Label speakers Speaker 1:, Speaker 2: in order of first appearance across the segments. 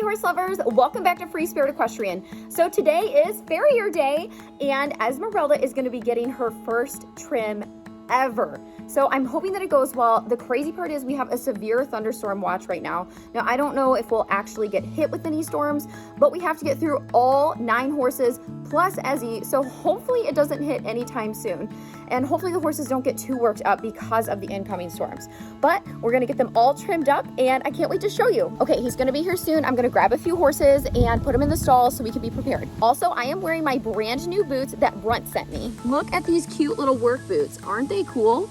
Speaker 1: horse lovers, welcome back to Free Spirit Equestrian. So today is Farrier Day and Esmeralda is going to be getting her first trim ever. So I'm hoping that it goes well. The crazy part is we have a severe thunderstorm watch right now. Now I don't know if we'll actually get hit with any storms, but we have to get through all 9 horses plus Ezzy. So hopefully it doesn't hit anytime soon. And hopefully the horses don't get too worked up because of the incoming storms. But we're gonna get them all trimmed up and I can't wait to show you. Okay, he's gonna be here soon. I'm gonna grab a few horses and put them in the stall so we can be prepared. Also, I am wearing my brand new boots that Brunt sent me. Look at these cute little work boots. Aren't they cool?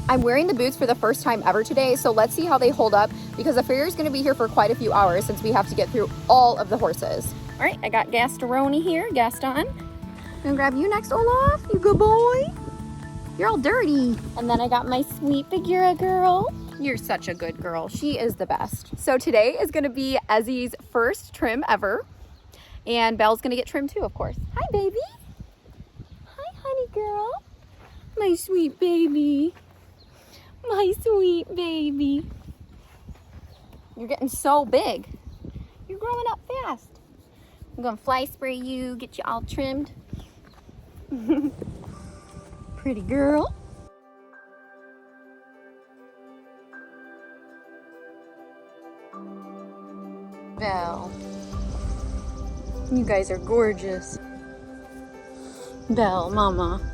Speaker 1: I'm wearing the boots for the first time ever today, so let's see how they hold up because the farrier is going to be here for quite a few hours since we have to get through all of the horses. All right, I got Gaston here, Gaston. I'm gonna grab you next, Olaf. You good boy. You're all dirty. And then I got my sweet BAGHEERA girl. You're such a good girl. She is the best. So today is gonna be Ezzy's first trim ever. And Belle's gonna get trimmed too, of course. Hi, baby. Hi, honey girl. My sweet baby. My sweet baby. You're getting so big. You're growing up fast. I'm gonna fly spray you, get you all trimmed. Pretty girl. Belle. You guys are gorgeous. Belle, mama.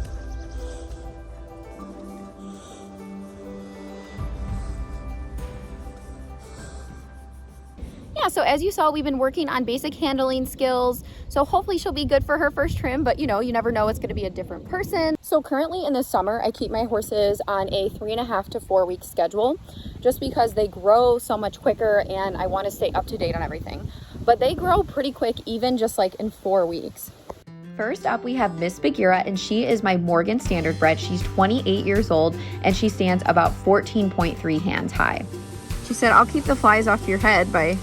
Speaker 1: So as you saw, we've been working on basic handling skills. So hopefully she'll be good for her first trim, but you know, you never know, it's going to be a different person. So currently in the summer, I keep my horses on a 3.5 to 4 week schedule just because they grow so much quicker and I want to stay up to date on everything. But they grow pretty quick, even just like in 4 weeks. First up, we have Miss BAGHEERA, and she is my Morgan Standard bred. She's 28 years old and she stands about 14.3 hands high. She said, I'll keep the flies off your head by...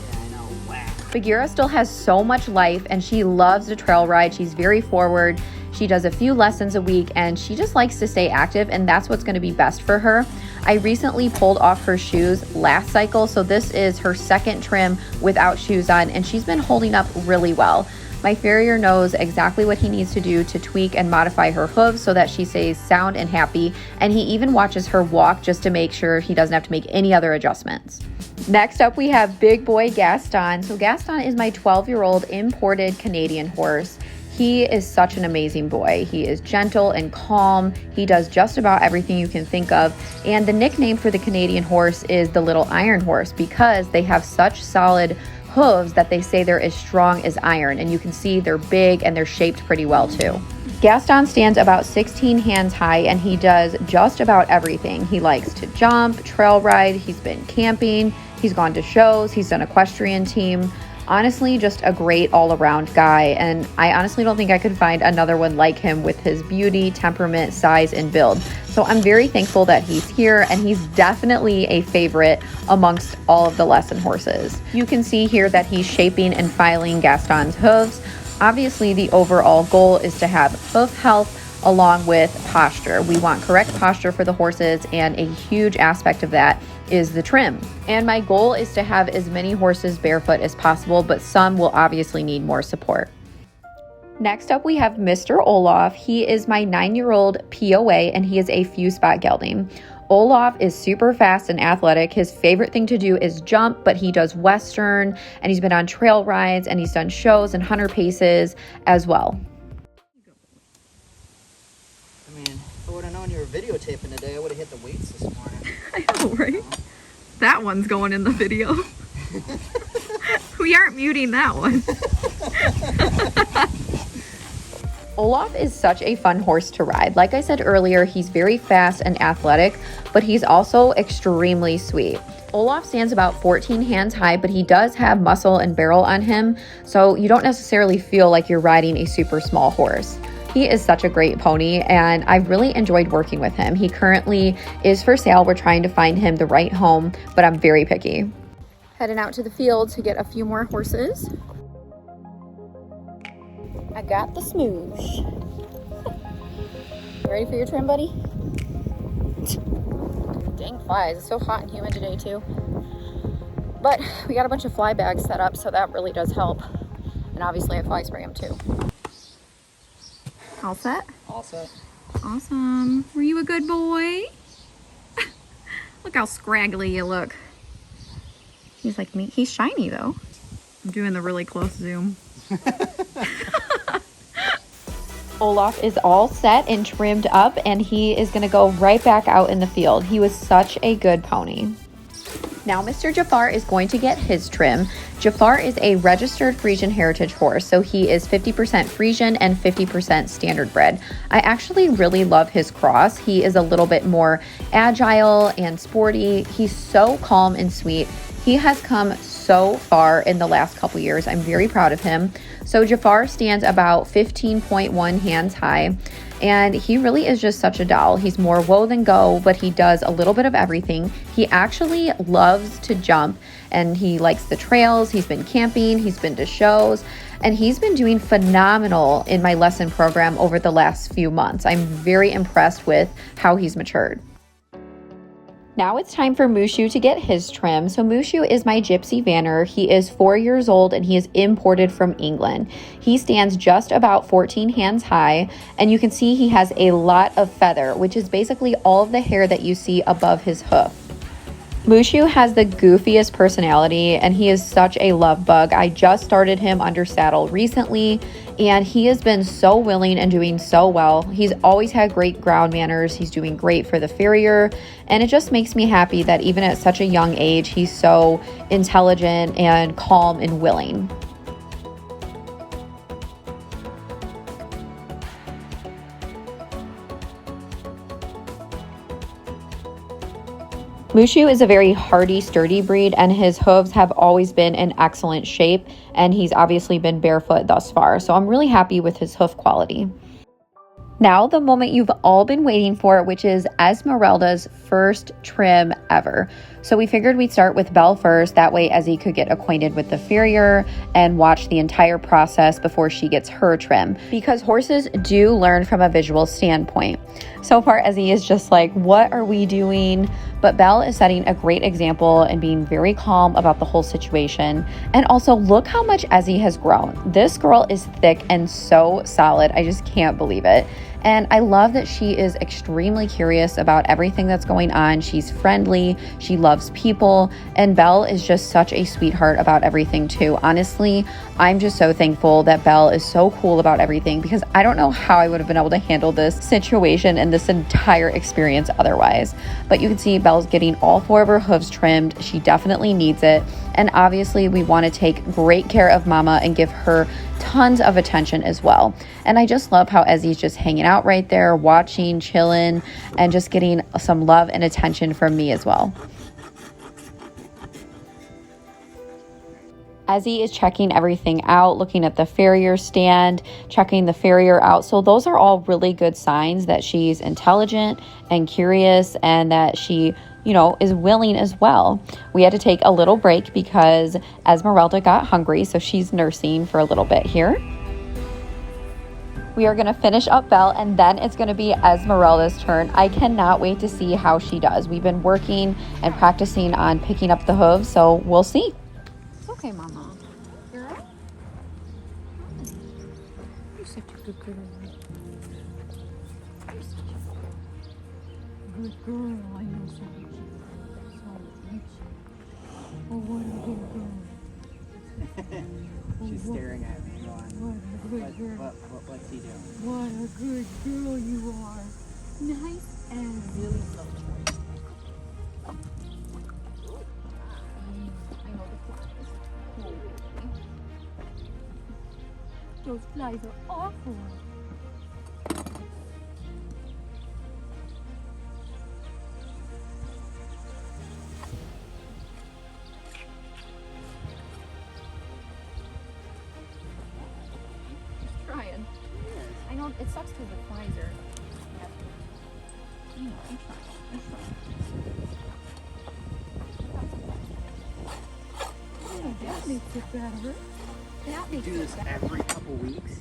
Speaker 1: BAGHEERA still has so much life and she loves to trail ride. She's very forward. She does a few lessons a week and she just likes to stay active, and that's what's going to be best for her. I recently pulled off her shoes last cycle, so this is her second trim without shoes on and she's been holding up really well. My farrier knows exactly what he needs to do to tweak and modify her hooves so that she stays sound and happy, and he even watches her walk just to make sure he doesn't have to make any other adjustments. Next up, we have big boy Gaston. So Gaston is my 12-year-old imported Canadian horse. He is such an amazing boy. He is gentle and calm. He does just about everything you can think of. And the nickname for the Canadian horse is the Little Iron Horse because they have such solid hooves that they say they're as strong as iron. And you can see they're big and they're shaped pretty well too. Gaston stands about 16 hands high and he does just about everything. He likes to jump, trail ride, he's been camping, he's gone to shows, he's done equestrian team. Honestly, just a great all-around guy, and I honestly don't think I could find another one like him with his beauty, temperament, size, and build. So I'm very thankful that he's here, and he's definitely a favorite amongst all of the lesson horses. You can see here that he's shaping and filing Gaston's hooves. Obviously, the overall goal is to have hoof health along with posture. We want correct posture for the horses, and a huge aspect of that is the trim. And my goal is to have as many horses barefoot as possible, but some will obviously need more support. Next up, we have Mr. Olaf. He is my 9-year-old POA, and he is a few spot gelding. Olaf is super fast and athletic. His favorite thing to do is jump, but he does Western, and he's been on trail rides, and he's done shows and hunter paces as well.
Speaker 2: I mean, if I would have known you were videotaping today, I would have hit the weights this morning.
Speaker 1: I know, right? That one's going in the video. We aren't muting that one. Olaf is such a fun horse to ride. Like I said earlier, he's very fast and athletic, but he's also extremely sweet. Olaf stands about 14 hands high, but he does have muscle and barrel on him, so you don't necessarily feel like you're riding a super small horse. He is such a great pony, and I've really enjoyed working with him. He currently is for sale. We're trying to find him the right home, but I'm very picky. Heading out to the field to get a few more horses. I got the smoosh. You ready for your trim, buddy? Dang flies, it's so hot and humid today too. But we got a bunch of fly bags set up, so that really does help. And obviously I fly spray them too. All set?
Speaker 2: All set.
Speaker 1: Awesome. Were you a good boy? Look how scraggly you look. He's like me. He's shiny though. I'm doing the really close zoom. Olaf is all set and trimmed up, and he is gonna go right back out in the field. He was such a good pony. Now Mr. Jafar is going to get his trim. Jafar is a registered Frisian heritage horse, so he is 50% Frisian and 50% standard bred. I actually really love his cross. He is a little bit more agile and sporty. He's so calm and sweet. He has come so far in the last couple years. I'm very proud of him. So Jafar stands about 15.1 hands high, and he really is just such a doll. He's more whoa than go, but he does a little bit of everything. He actually loves to jump, and he likes the trails. He's been camping, he's been to shows, and he's been doing phenomenal in my lesson program over the last few months. I'm very impressed with how he's matured. Now it's time for Mushu to get his trim. So Mushu is my gypsy vanner. He is 4 years old and he is imported from England. He stands just about 14 hands high, and you can see he has a lot of feather, which is basically all of the hair that you see above his hoof. Mushu has the goofiest personality, and he is such a love bug. I just started him under saddle recently, and he has been so willing and doing so well. He's always had great ground manners. He's doing great for the farrier, and it just makes me happy that even at such a young age, he's so intelligent and calm and willing. Mushu is a very hardy, sturdy breed, and his hooves have always been in excellent shape, and he's obviously been barefoot thus far, so I'm really happy with his hoof quality. Now the moment you've all been waiting for, which is Esmeralda's first trim ever. So we figured we'd start with Belle first, that way Ezzy could get acquainted with the farrier and watch the entire process before she gets her trim, because horses do learn from a visual standpoint. So far Ezzy is just like, what are we doing? But Belle is setting a great example and being very calm about the whole situation. And also look how much Ezzy has grown. This girl is thick and so solid. I just can't believe it. And I love that she is extremely curious about everything that's going on. She's friendly, she loves people, and Belle is just such a sweetheart about everything too. Honestly, I'm just so thankful that Belle is so cool about everything, because I don't know how I would have been able to handle this situation and this entire experience otherwise. But you can see Belle's getting all 4 of her hooves trimmed. She definitely needs it. And obviously we want to take great care of Mama and give her tons of attention as well. And I just love how Ezzy's just hanging out right there, watching, chilling, and just getting some love and attention from me as well. Ezzy is checking everything out, looking at the farrier stand, checking the farrier out. So those are all really good signs that she's intelligent and curious, and that she, is willing as well. We had to take a little break because Esmeralda got hungry, so she's nursing for a little bit here. We are going to finish up Belle, and then it's going to be Esmeralda's turn. I cannot wait to see how she does. We've been working and practicing on picking up the hooves, so we'll see. Okay, Mama. Girl? You're such a good girl. You're such a good girl. I know so much. So much. Oh, what a good girl.
Speaker 2: She's staring at me.
Speaker 1: What a good girl.
Speaker 2: What's he doing?
Speaker 1: What a good girl you are. Nice and really slow. Those flies are awful. Just trying. I know it sucks because the flies are. I'm trying. That makes it better. That makes
Speaker 2: Do this every couple weeks.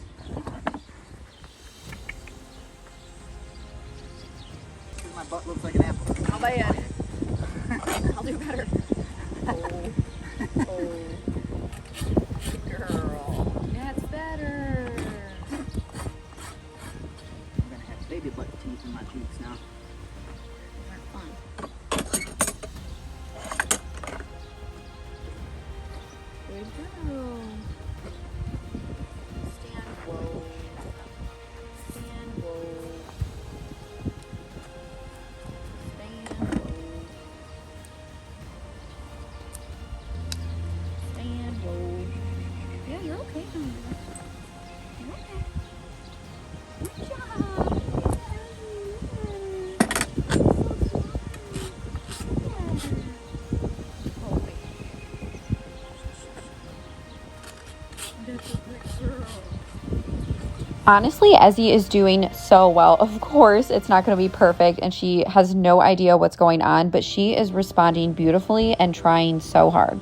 Speaker 2: My butt looks like an apple.
Speaker 1: How bad? I'll do better. Oh. Honestly, Ezzy is doing so well. Of course, it's not going to be perfect and she has no idea what's going on, but she is responding beautifully and trying so hard.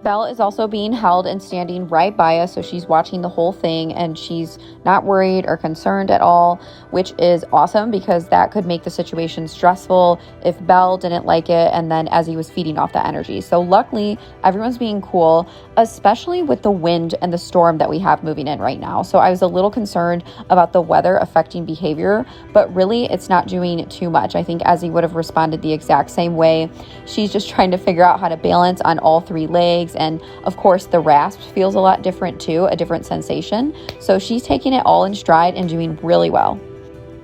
Speaker 1: Belle is also being held and standing right by us, so she's watching the whole thing and she's not worried or concerned at all, which is awesome because that could make the situation stressful if Belle didn't like it and then Ezzy was feeding off that energy. So luckily, everyone's being cool, especially with the wind and the storm that we have moving in right now. So I was a little concerned about the weather affecting behavior, but really it's not doing too much. I think Ezzy would have responded the exact same way. She's just trying to figure out how to balance on all three legs. And of course, the rasp feels a lot different too, a different sensation. So she's taking it all in stride and doing really well.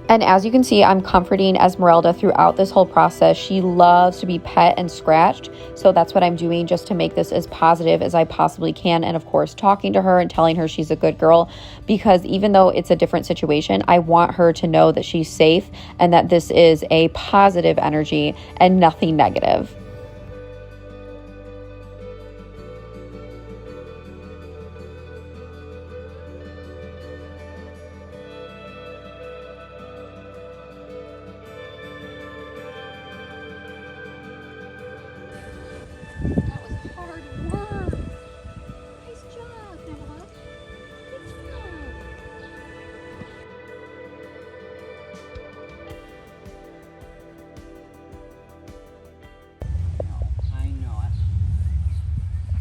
Speaker 1: And as you can see, I'm comforting Esmeralda throughout this whole process. She loves to be pet and scratched. So that's what I'm doing just to make this as positive as I possibly can. And of course, talking to her and telling her she's a good girl, because even though it's a different situation, I want her to know that she's safe and that this is a positive energy and nothing negative.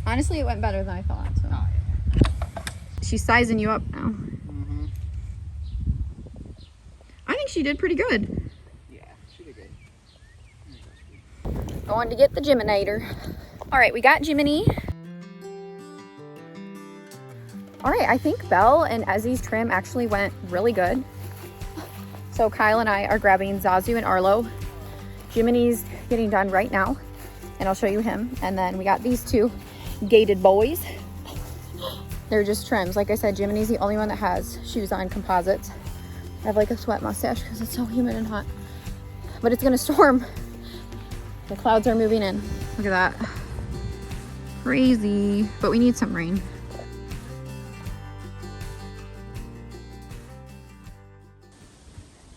Speaker 1: Honestly, it went better than I thought. So.
Speaker 2: Oh, yeah.
Speaker 1: She's sizing you up now.
Speaker 2: Mm-hmm.
Speaker 1: I think she did pretty good.
Speaker 2: Yeah, she did good.
Speaker 1: Going to get the Jiminator. All right, we got Jiminy. All right, I think Belle and Ezzy's trim actually went really good. So Kyle and I are grabbing ZAZU and ARLO. Jiminy's getting done right now, and I'll show you him. And then we got these two gated boys. They're just trims. Like I said, Jiminy's the only one that has shoes on composites. I have like a sweat mustache because it's so humid and hot. But it's gonna storm. The clouds are moving in. Look at that. Crazy. But we need some rain.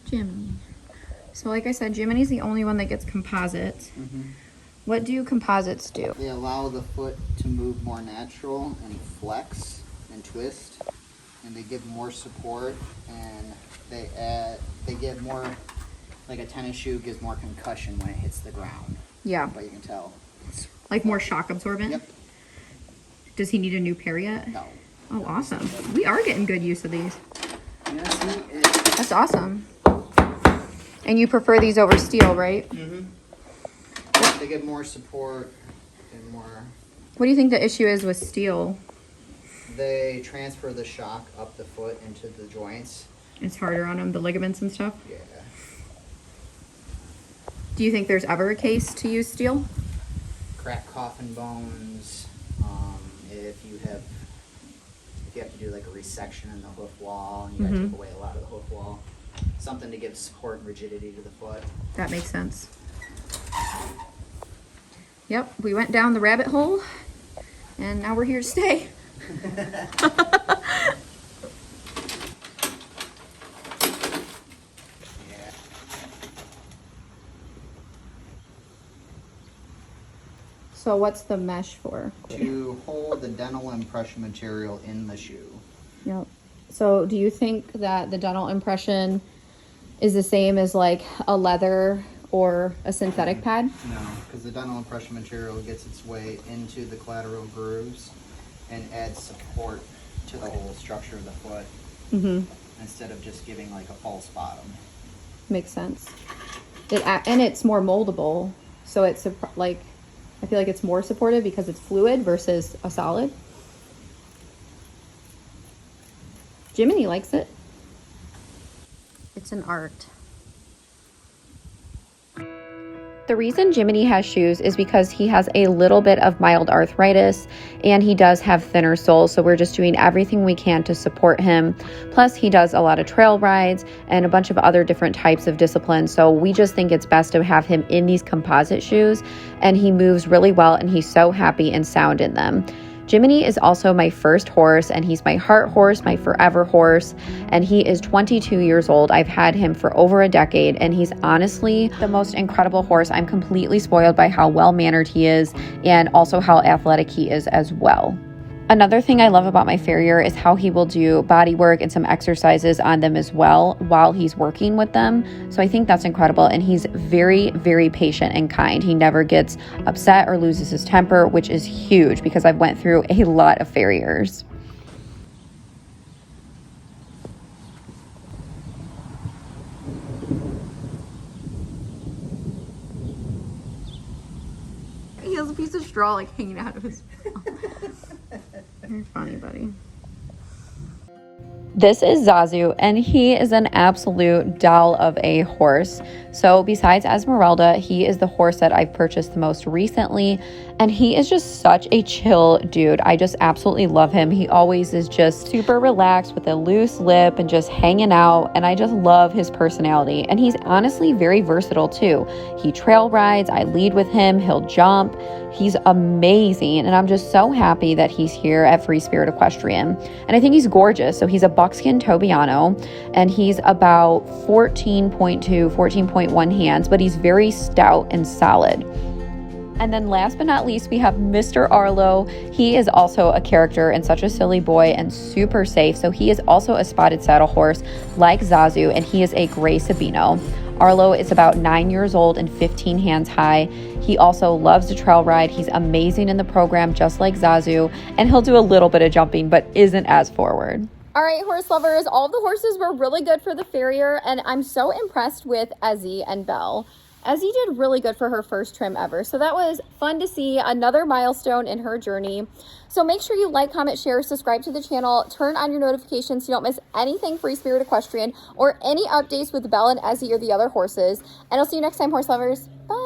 Speaker 1: Jiminy. So like I said, Jiminy's the only one that gets composites.
Speaker 2: Mm-hmm.
Speaker 1: What do composites do?
Speaker 2: They allow the foot to move more natural and flex and twist, and they give more support, and they give more, like a tennis shoe gives more concussion when it hits the ground.
Speaker 1: Yeah.
Speaker 2: But you can tell.
Speaker 1: Like more shock absorbent?
Speaker 2: Yep.
Speaker 1: Does he need a new pair yet?
Speaker 2: No.
Speaker 1: Oh, awesome. We are getting good use of these.
Speaker 2: Yeah, see,
Speaker 1: That's awesome. And you prefer these over steel, right?
Speaker 2: mm-hmm. They give more support and more.
Speaker 1: What do you think the issue is with steel?
Speaker 2: They transfer the shock up the foot into the joints.
Speaker 1: It's harder on them, the ligaments and stuff?
Speaker 2: Yeah.
Speaker 1: Do you think there's ever a case to use steel?
Speaker 2: Crack coffin bones. If you have to do like a resection in the hoof wall, and you gotta take away a lot of the hoof wall. Something to give support and rigidity to the foot.
Speaker 1: That makes sense. Yep, we went down the rabbit hole, and now we're here to stay. So what's the mesh for?
Speaker 2: To hold the dental impression material in the shoe.
Speaker 1: Yep. So do you think that the dental impression is the same as like a leather or a synthetic pad?
Speaker 2: No, because the dental impression material gets its way into the collateral grooves and adds support to the whole structure of the foot, instead of just giving like a false bottom.
Speaker 1: Makes sense. And it's more moldable, so it's like, I feel like it's more supportive because it's fluid versus a solid. Jiminy likes it. It's an art. The reason Jiminy has shoes is because he has a little bit of mild arthritis and he does have thinner soles, so we're just doing everything we can to support him. Plus, he does a lot of trail rides and a bunch of other different types of disciplines, so we just think it's best to have him in these composite shoes, and he moves really well and he's so happy and sound in them. Jiminy is also my first horse, and he's my heart horse, my forever horse, and he is 22 years old. I've had him for over a decade, and he's honestly the most incredible horse. I'm completely spoiled by how well-mannered he is and also how athletic he is as well. Another thing I love about my farrier is how he will do body work and some exercises on them as well while he's working with them. So I think that's incredible. And he's very, very patient and kind. He never gets upset or loses his temper, which is huge because I've went through a lot of farriers. He has a piece of straw like hanging out of his mouth. You're funny, buddy. This is ZAZU, and he is an absolute doll of a horse. So besides Esmeralda, he is the horse that I've purchased the most recently, and he is just such a chill dude. I just absolutely love him. He always is just super relaxed with a loose lip and just hanging out, and I just love his personality. And he's honestly very versatile too. He trail rides, I lead with him, he'll jump. He's amazing, and I'm just so happy that he's here at Free Spirit Equestrian. And I think he's gorgeous. So he's a buckskin Tobiano, and he's about 14.2, 14.1 hands, but he's very stout and solid. And then last but not least, we have Mr. Arlo. He is also a character and such a silly boy and super safe. So he is also a spotted saddle horse like ZAZU, and he is a gray Sabino. Arlo is about 9 years old and 15 hands high. He also loves to trail ride. He's amazing in the program, just like ZAZU, and he'll do a little bit of jumping, but isn't as forward. All right, horse lovers, all of the horses were really good for the farrier, and I'm so impressed with Ezzy and Belle. Ezzy did really good for her first trim ever, so that was fun to see, another milestone in her journey. So make sure you like, comment, share, subscribe to the channel, turn on your notifications so you don't miss anything Free Spirit Equestrian or any updates with Belle and Ezzy or the other horses. And I'll see you next time, horse lovers. Bye!